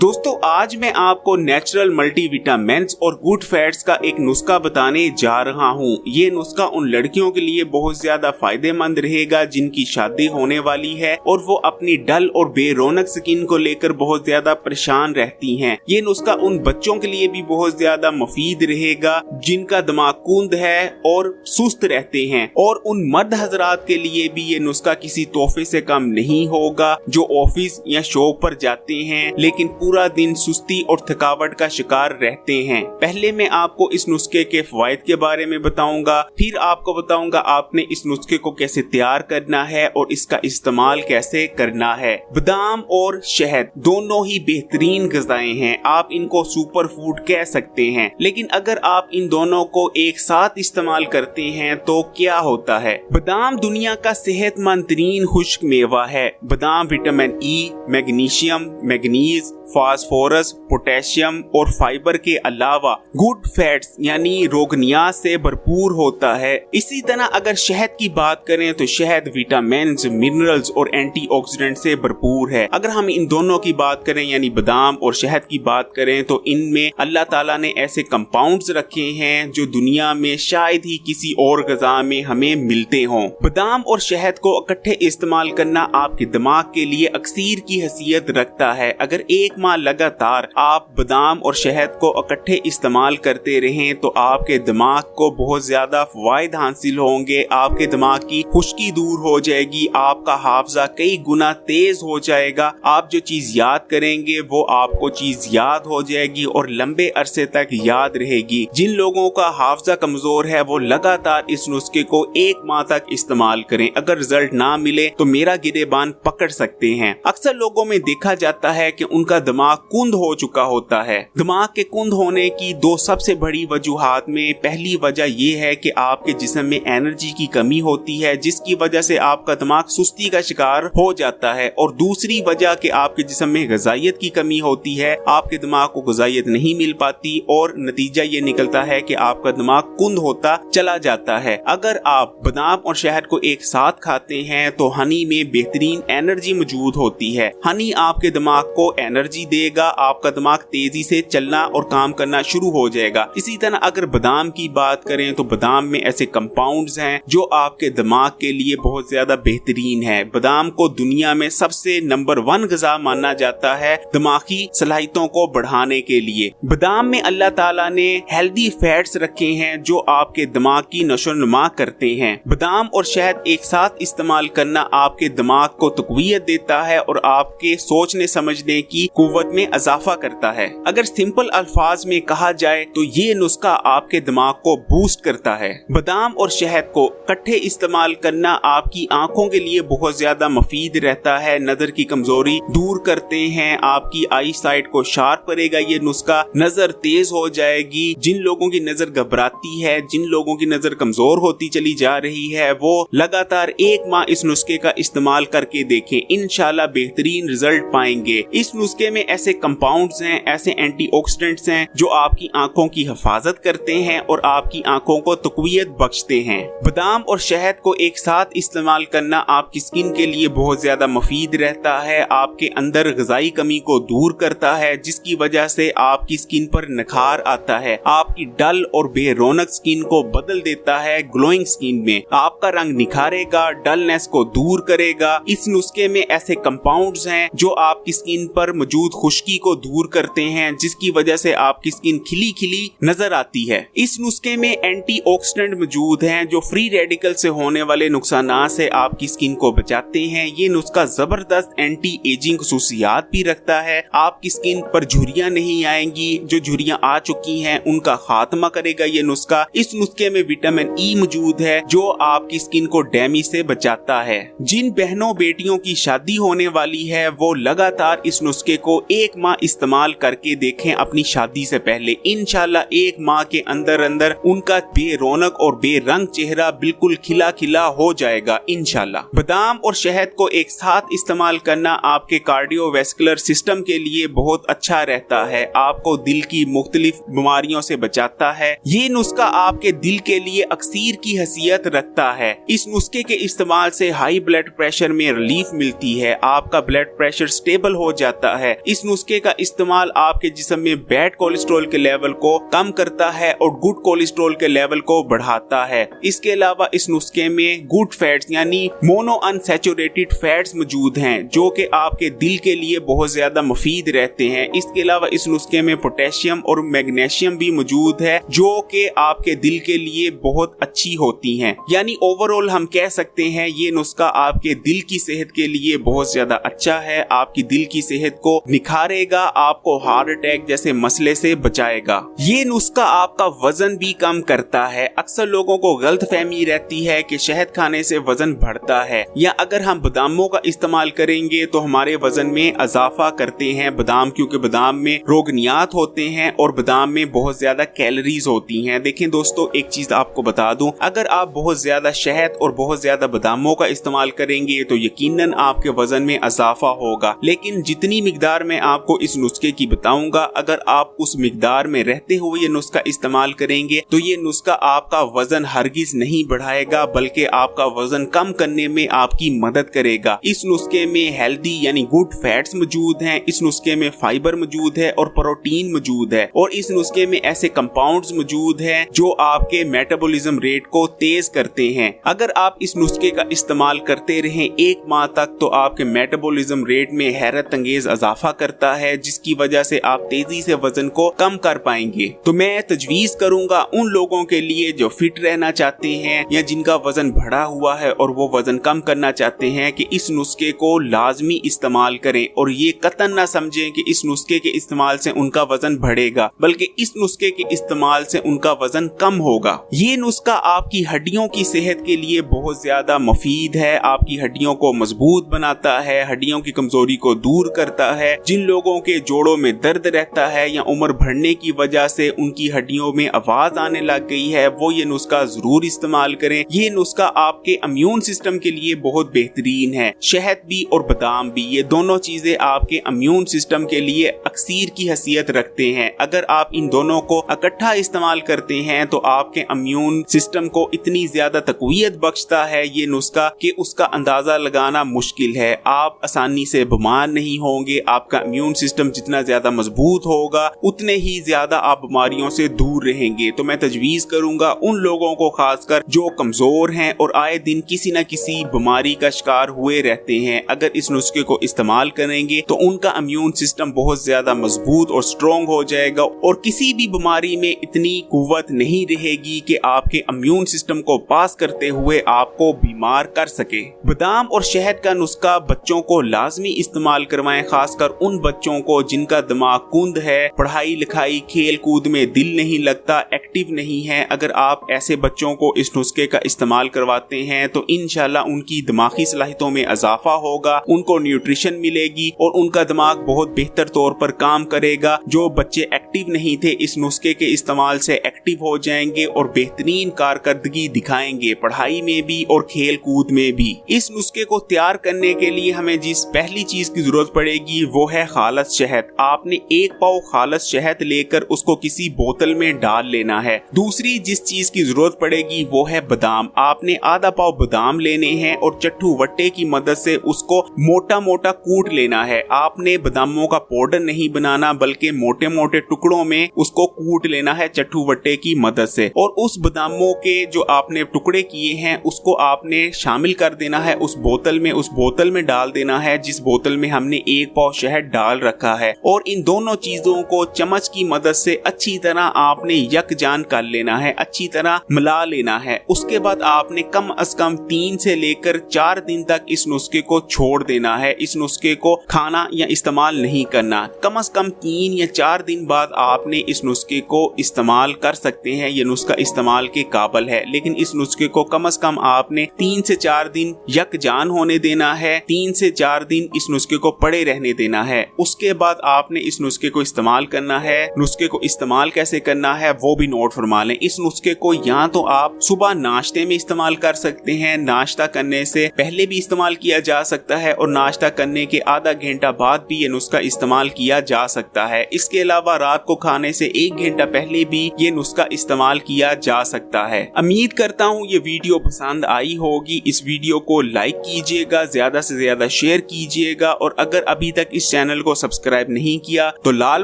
दोस्तों आज मैं आपको नेचुरल मल्टीविटामिन्स और गुड फैट्स का एक नुस्खा बताने जा रहा हूँ। ये नुस्खा उन लड़कियों के लिए बहुत ज्यादा फायदेमंद रहेगा जिनकी शादी होने वाली है और वो अपनी डल और बेरौनक स्किन को लेकर बहुत ज्यादा परेशान रहती हैं। ये नुस्खा उन बच्चों के लिए भी बहुत ज्यादा मुफीद रहेगा जिनका दिमाग कुंद है और सुस्त रहते हैं, और उन मर्द हजरात के लिए भी ये नुस्खा किसी तोहफे से कम नहीं होगा जो ऑफिस या शॉप पर जाते हैं लेकिन पूरा दिन सुस्ती और थकावट का शिकार रहते हैं। पहले मैं आपको इस नुस्खे के फवायद के बारे में बताऊंगा, फिर आपको बताऊंगा आपने इस नुस्खे को कैसे तैयार करना है और इसका इस्तेमाल कैसे करना है। बादाम और शहद दोनों ही बेहतरीन ग़िज़ाएं हैं, आप इनको सुपर फूड कह सकते हैं, लेकिन अगर आप इन दोनों को एक साथ इस्तेमाल करते हैं तो क्या होता है। बादाम दुनिया का सेहतमंद तरीन खुश्क मेवा है। बादाम vitamin E, magnesium, manganese, phosphorus, potassium और फाइबर के अलावा गुड फैट्स यानी रोगनियाज से भरपूर होता है। इसी तरह अगर शहद की बात करें तो शहद विटामिन्स, मिनरल्स और एंटीऑक्सीडेंट से भरपूर है। अगर हम इन दोनों की बात करें यानी बादाम और शहद की बात करें तो इनमें अल्लाह ताला ने ऐसे कंपाउंड्स रखे हैं जो दुनिया में शायद ही किसी और ग़िज़ा में हमें मिलते हों। बादाम और शहद को इकट्ठे इस्तेमाल करना आपके दिमाग के लिए अक्सीर की हैसियत रखता है। अगर एक माह लगातार आप बादाम और शहद को इकट्ठे इस्तेमाल करते रहें तो आपके दिमाग को बहुत ज्यादा फायदे हासिल होंगे। आपके दिमाग की खुश्की दूर हो जाएगी, आपका हाफजा कई गुना तेज हो जाएगा। आप जो चीज याद करेंगे वो आपको चीज याद हो जाएगी और लंबे अरसे तक याद रहेगी। जिन लोगों का हाफजा कमजोर है वो लगातार इस नुस्खे को एक माह तक इस्तेमाल करें। अगर रिजल्ट ना मिले तो मेरा गिरेबान पकड़ सकते हैं। अक्सर लोगों में देखा जाता है कि उनका दिमाग कुंद हो चुका होता है। दिमाग के कुंद होने की दो सबसे बड़ी वजूहात में पहली वजह यह है कि आपके जिस्म में एनर्जी की कमी होती है जिसकी वजह से आपका दिमाग सुस्ती का शिकार हो जाता है, और दूसरी वजह कि आपके जिस्म में ग़िज़ाइयत की कमी होती है, आपके दिमाग को ग़िज़ाइयत नहीं मिल पाती और नतीजा ये निकलता है कि आपका दिमाग कुंद होता चला जाता है। अगर आप बादाम और शहद को एक साथ खाते हैं तो हनी में बेहतरीन एनर्जी मौजूद होती है। हनी आपके दिमाग को एनर्जी देगा, आपका दिमाग तेजी से चलना और काम करना शुरू हो जाएगा। इसी तरह अगर बादाम की बात करें तो बादाम में ऐसे कंपाउंड्स हैं जो आपके दिमाग के लिए बहुत ज्यादा बेहतरीन है। बादाम को दुनिया में सबसे नंबर 1 ग़िज़ा माना जाता है दिमागी सलाहियतों को बढ़ाने के लिए। बादाम में अल्लाह ताला ने हेल्दी फैट्स रखे हैं जो आपके दिमाग की नशोनुमा करते हैं। बादाम और शहद एक साथ इस्तेमाल करना आपके दिमाग को तक़वियत देता है और आपके सोचने समझने की कुव्वत में इजाफा करता है। अगर सिंपल अल्फाज में कहा जाए तो ये नुस्खा आपके दिमाग को बूस्ट करता है। बादाम और शहद को इकट्ठे इस्तेमाल करना आपकी आंखों के लिए बहुत ज्यादा मुफीद रहता है, नजर की कमजोरी दूर करते हैं, आपकी आई साइट को शार्प करेगा ये नुस्खा, नजर तेज हो जाएगी। जिन लोगों की नजर घबराती है, जिन लोगों की नजर कमजोर होती चली जा रही है, वो लगातार एक माह इस नुस्खे का इस्तेमाल करके देखें, इंशाल्लाह बेहतरीन रिजल्ट पाएंगे। इस नुस्खे में ऐसे कंपाउंड्स हैं, ऐसे एंटीऑक्सीडेंट्स हैं जो आपकी आंखों की हिफाजत करते हैं और आपकी आंखों को तक़वियत बख्शते हैं। बादाम और शहद को एक साथ इस्तेमाल करना आपकी स्किन के लिए बहुत ज्यादा मुफीद रहता है, आपके अंदर ग़िज़ाई कमी को दूर करता है जिसकी वजह से आपकी स्किन पर निखार आता है, आपकी डल और बेरौनक स्किन को बदल देता है ग्लोइंग स्किन में, आपका रंग निखारेगा, डलनेस को दूर करेगा। इस नुस्खे में ऐसे कंपाउंड्स हैं जो आपकी स्किन पर मौजूद खुश्की को दूर करते हैं जिसकी वजह से आपकी स्किन खिली खिली नजर आती है। इस नुस्खे में एंटीऑक्सीडेंट मौजूद हैं जो फ्री रेडिकल से होने वाले नुकसानात से आपकी स्किन को बचाते हैं। ये नुस्खा जबरदस्त एंटी एजिंग खुसूसियात भी रखता है, आपकी स्किन पर झुर्रियां नहीं आएंगी, जो झुर्रियां आ चुकी हैं उनका खात्मा करेगा ये नुस्खा। इस नुस्खे में विटामिन ई मौजूद है जो आपकी स्किन को डैमेज से बचाता है। जिन बहनों बेटियों की शादी होने वाली है वो लगातार इस नुस्खे को एक माह इस्तेमाल करके देखें अपनी शादी से पहले, इंशाल्लाह एक माह के अंदर अंदर उनका बेरौनक और बेरंग चेहरा बिल्कुल खिला खिला हो जाएगा इंशाल्लाह। बादाम और शहद को एक साथ इस्तेमाल करना आपके कार्डियोवैस्कुलर सिस्टम के लिए बहुत अच्छा रहता है, आपको दिल की मुख्तलिफ बीमारियों से बचाता है। ये नुस्खा आपके दिल के लिए अक्सीर की हैसियत रखता है। इस नुस्खे के इस्तेमाल से हाई ब्लड प्रेशर में रिलीफ मिलती है, आपका ब्लड प्रेशर स्टेबल हो जाता है। इस नुस्खे का इस्तेमाल आपके जिस्म में बैड कोलेस्ट्रॉल के लेवल को कम करता है और गुड कोलेस्ट्रॉल के लेवल को बढ़ाता है। इसके अलावा इस नुस्खे में गुड फैट्स यानी मोनो अनसैचुरेटेड फैट्स मौजूद हैं जो कि आपके दिल के लिए बहुत ज्यादा मुफीद रहते हैं। इसके अलावा इस नुस्खे में पोटेशियम और मैग्नीशियम भी मौजूद है जो कि आपके दिल के लिए बहुत अच्छी होती हैं। यानी ओवरऑल हम कह सकते हैं ये नुस्खा आपके दिल की सेहत के लिए बहुत ज्यादा अच्छा है, आपकी दिल की सेहत को निखारेगा, आपको हार्ट अटैक जैसे मसले से बचाएगा। ये नुस्खा आपका वजन भी कम करता है। अक्सर लोगों को गलतफहमी रहती है कि शहद खाने से वजन बढ़ता है या अगर हम बादामों का इस्तेमाल करेंगे तो हमारे वजन में इजाफा करते हैं बादाम, क्योंकि बादाम में रोगनियात होते हैं और बादाम में बहुत ज्यादा कैलोरीज होती हैं। देखें दोस्तों, एक चीज आपको बता दूं, अगर आप बहुत ज्यादा शहद और बहुत ज्यादा बादामों का इस्तेमाल करेंगे तो यकीनन आपके वजन में इजाफा होगा, लेकिन जितनी मिकदार में आपको इस नुस्खे की बताऊंगा अगर आप उस मिकदार में रहते हुए ये नुस्खा इस्तेमाल करेंगे तो ये नुस्खा आपका वजन हरगिज नहीं बढ़ाएगा बल्कि आपका वजन कम करने में आपकी मदद करेगा। इस नुस्खे में हेल्दी यानी गुड फैट्स मौजूद हैं, इस नुस्खे में फाइबर मौजूद है और प्रोटीन मौजूद है और इस नुस्खे में ऐसे कंपाउंड्स मौजूद हैं जो आपके मेटाबॉलिज्म रेट को तेज करते हैं। अगर आप इस नुस्खे का इस्तेमाल करते रहें 1 माह तक तो आपके मेटाबॉलिज्म रेट में हैरत अंगेज इजाफा करता है जिसकी वजह से आप तेजी से वजन को कम कर पाएंगे। तो मैं तजवीज करूंगा उन लोगों के लिए जो फिट रहना चाहते हैं या जिनका वजन बढ़ा हुआ है और वो वजन कम करना चाहते हैं कि इस नुस्खे को लाजमी इस्तेमाल करें और ये कतन ना समझें कि इस नुस्खे के इस्तेमाल से उनका वजन बढ़ेगा, बल्कि इस नुस्खे के इस्तेमाल से उनका वजन कम होगा। ये नुस्खा आपकी हड्डियों की सेहत के लिए बहुत ज्यादा मुफीद है, आपकी हड्डियों को मजबूत बनाता है, हड्डियों की कमजोरी को दूर करता है। जिन लोगों के जोड़ों में दर्द रहता है या उम्र बढ़ने की वजह से उनकी हड्डियों में आवाज आने लग गई है वो ये नुस्खा जरूर इस्तेमाल करें। ये नुस्खा आपके इम्यून सिस्टम के लिए बहुत बेहतरीन है। शहद भी और बादाम भी, ये दोनों चीजें आपके इम्यून सिस्टम के लिए अक्सीर की हैसियत रखते हैं। अगर आप इन दोनों को इकट्ठा इस्तेमाल करते हैं तो आपके इम्यून सिस्टम को इतनी ज्यादा तकवीयत बख्शता है ये नुस्खा कि उसका अंदाजा लगाना मुश्किल है। आप आसानी से बीमार नहीं होंगे, आपका इम्यून सिस्टम जितना ज्यादा मजबूत होगा उतने ही ज्यादा आप बीमारियों से दूर रहेंगे। तो मैं तजवीज करूंगा उन लोगों को खासकर जो कमजोर हैं और आए दिन किसी न किसी बीमारी का शिकार हुए रहते हैं, अगर इस नुस्खे को इस्तेमाल करेंगे तो उनका इम्यून सिस्टम बहुत ज्यादा मजबूत और स्ट्रॉन्ग हो जाएगा और किसी भी बीमारी में इतनी कुव्वत नहीं रहेगी कि आपके इम्यून सिस्टम को पास करते हुए आपको बीमार कर सके। बादाम और शहद का नुस्खा बच्चों को लाजमी इस्तेमाल करवाएं, खासकर उन बच्चों को जिनका दिमाग कुंद है, पढ़ाई लिखाई खेल कूद में दिल नहीं लगता, एक्टिव नहीं है। अगर आप ऐसे बच्चों को इस नुस्खे का इस्तेमाल करवाते हैं तो इंशाल्लाह उनकी दिमागी सलाहियतों में इजाफा होगा, उनको न्यूट्रिशन मिलेगी और उनका दिमाग बहुत बेहतर तौर पर काम करेगा। जो बच्चे एक्टिव नहीं थे इस नुस्खे के इस्तेमाल से एक्टिव हो जाएंगे और बेहतरीन कारकर्दगी दिखाएंगे पढ़ाई में भी और खेल कूद में भी। इस नुस्खे को तैयार करने के लिए हमें जिस पहली चीज की जरूरत पड़ेगी वो है खालस शहद। आपने 1 पाव खालस शहद लेकर उसको किसी बोतल में डाल लेना है। दूसरी जिस चीज की जरूरत पड़ेगी वो है बादाम। आपने आधा पाव बादाम लेने हैं और चट्टू वट्टे की मदद से उसको मोटा मोटा कूट लेना है। आपने बादामों का पाउडर नहीं बनाना बल्कि मोटे मोटे टुकड़ों में उसको कूट लेना है चट्टू वट्टे की मदद से और उस बादामों के जो आपने टुकड़े किए हैं उसको आपने शामिल कर देना है उस बोतल में डाल देना है जिस बोतल में हमने 1 पाव शहद डाल रखा है और इन दोनों चीजों को चम्मच की मदद से अच्छी तरह आपने यकजान कर लेना है, अच्छी तरह मिला लेना है। उसके बाद आपने कम अज कम 3 से लेकर 4 दिन तक इस नुस्खे को छोड़ देना है। इस नुस्खे को खाना या इस्तेमाल नहीं करना। कम अज कम 3 या 4 दिन बाद आपने इस नुस्खे को इस्तेमाल कर सकते हैं। ये नुस्खा इस्तेमाल के काबिल है, लेकिन इस नुस्खे को कम अज कम आपने 3 से 4 दिन यकजान होने देना है। 3 से 4 दिन इस नुस्खे को पड़े रहने देना है। उसके बाद आपने इस नुस्खे को इस्तेमाल करना है। नुस्खे को इस्तेमाल कैसे करना है वो भी नोट फरमा लें। इस नुस्खे को या तो आप सुबह नाश्ते में इस्तेमाल कर सकते हैं, नाश्ता करने से पहले भी इस्तेमाल किया जा सकता है और नाश्ता करने के आधा घंटा बाद भी ये नुस्खा इस्तेमाल किया जा सकता है। इसके अलावा रात को खाने से 1 घंटा पहले भी ये नुस्खा इस्तेमाल किया जा सकता है। उम्मीद करता हूँ ये वीडियो पसंद आई होगी। इस वीडियो को लाइक कीजिएगा, ज्यादा से ज्यादा शेयर कीजिएगा और अगर अभी तक इस चैनल को सब्सक्राइब नहीं किया तो लाल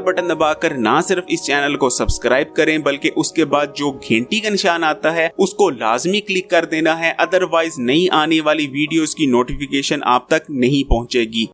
बटन दबाकर ना सिर्फ इस चैनल को सब्सक्राइब करें बल्कि उसके बाद जो घंटी का निशान आता है उसको लाजमी क्लिक कर देना है, अदरवाइज नई आने वाली वीडियोस की नोटिफिकेशन आप तक नहीं पहुंचेगी।